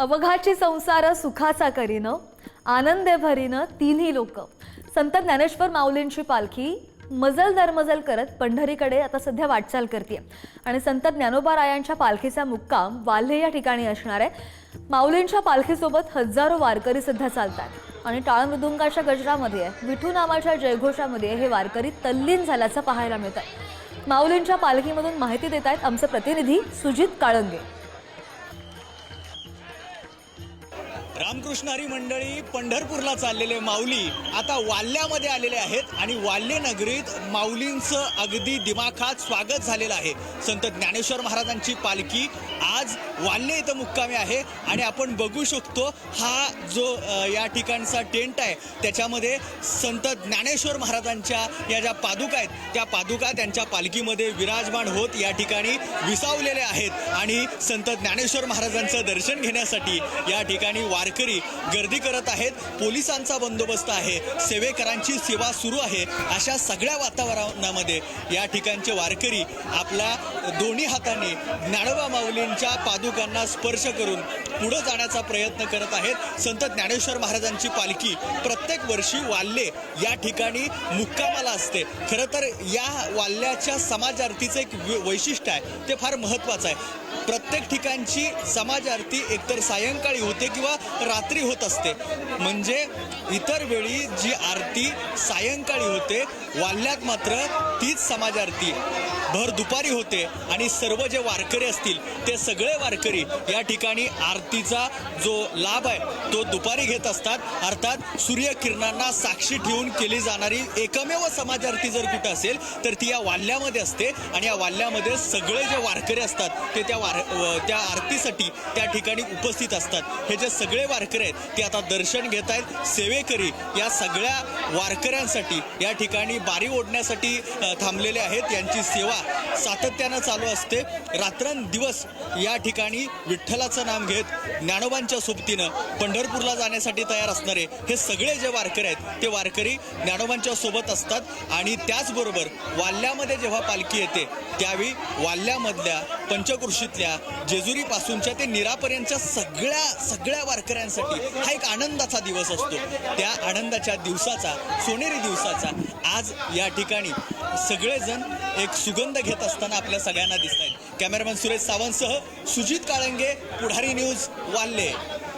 अवघाची संसार सुखाचा करीनं, आनंदे भरीनं तिन्ही लोक। संत ज्ञानेश्वर माऊलींची पालखी मजल दरमजल करत पंढरीकडे आता सध्या वाटचाल करते आणि संत ज्ञानोबा रायांच्या पालखीचा मुक्काम वाल्हे या ठिकाणी असणार आहे। माऊलींच्या पालखीसोबत हजारो वारकरी सुद्धा चालतात आणि टाळ मृदुंगाच्या गजरामध्ये विठू नामाच्या जयघोषामध्ये हे वारकरी तल्लीन झाल्याचं पाहायला मिळतं। माऊलींच्या पालखीमधून माहिती देत आहेत आमचे प्रतिनिधी सुजित काळंगे। रामकृष्ण हरी मंडळी पंढरपूरला चाललेले माऊली आता वाल्ह्यामध्ये आलेले आहेत आणि वाल्हे नगरीत माऊलींचं अगदी दिमाखात स्वागत झालेलं आहे। संत ज्ञानेश्वर महाराजांची पालखी आज वाल्हे इथं मुक्कामी आहे आणि आपण बघू शकतो हा जो या ठिकाणचा टेंट आहे त्याच्यामध्ये संत ज्ञानेश्वर महाराजांच्या या ज्या पादुका आहेत त्या पादुका त्यांच्या पालखीमध्ये विराजमान होत या ठिकाणी विसावलेले आहेत आणि संत ज्ञानेश्वर महाराजांचं दर्शन घेण्यासाठी या ठिकाणी वारकरी गर्दी करत आहेत। पोलिसांचा बंदोबस्त आहे, सेवेकरांची सेवा सुरू आहे। अशा सगळ्या वातावरणामध्ये या ठिकाणचे वारकरी आपल्या दोन्ही हाताने ज्ञानोबा माऊलींच्या पादुकांना स्पर्श करून पुढे जाण्याचा प्रयत्न करत आहेत। संत ज्ञानेश्वर महाराजांची पालखी प्रत्येक वर्षी वाल्हे या ठिकाणी मुक्कामाला असते। खरं तर या वाल्ह्याच्या समाज आरतीचं एक वैशिष्ट्य आहे, ते फार महत्त्वाचं आहे। प्रत्येक ठिकाणची समाज आरती एकतर सायंकाळी होते किंवा रात्री होत असते, म्हणजे इतर वेळी जी आरती सायंकाळी होते वाल्ह्यात मात्र तीच समाज आरती भर दुपारी होते आणि सर्व जे वारकरी असतील ते सगळे वारकरी या ठिकाणी आरतीचा जो लाभ आहे तो दुपारी घेत असतात। अर्थात सूर्यकिरणांना साक्षी ठेवून केली जाणारी एकमेव समाज आरती जर कुठं असेल तर ती या वाल्ह्यामध्ये असते आणि या वाल्ह्यामध्ये सगळे जे वारकरी असतात ते त्या आरतीसाठी त्या ठिकाणी उपस्थित असतात। हे जे सगळे वारकरी आहेत ते आता दर्शन घेत आहेत। सेवेकरी या सगळ्या वारकऱ्यांसाठी या ठिकाणी बारी ओढण्यासाठी थांबलेले आहेत। यांची सेवा सातत्यानं चालू असते। रात्रंदिवस या ठिकाणी विठ्ठलाचं नाम घेत ज्ञानोबांच्या सोबतीनं पंढरपूरला जाण्यासाठी तयार असणारे हे सगळे जे वारकरी आहेत ते वारकरी ज्ञानोबांच्या सोबत असतात आणि त्याचबरोबर वाल्ह्यामध्ये जेव्हा पालखी येते त्यावेळी वाल्ह्यामधल्या पंचक्रोशीतल्या जेजुरीपासूनच्या ते नीरापर्यंतच्या सगळ्या वारकऱ्यांसाठी हा एक आनंदाचा दिवस असतो। त्या आनंदाच्या दिवसाचा, सोनेरी दिवसाचा आज या ठिकाणी सगळेजण एक सुगंध घेत असताना आपल्या सगळ्यांना दिसत आहेत। कॅमेरामॅन सुरेश सावंतसह सुजित काळंगे, पुढारी न्यूज, वाल्हे।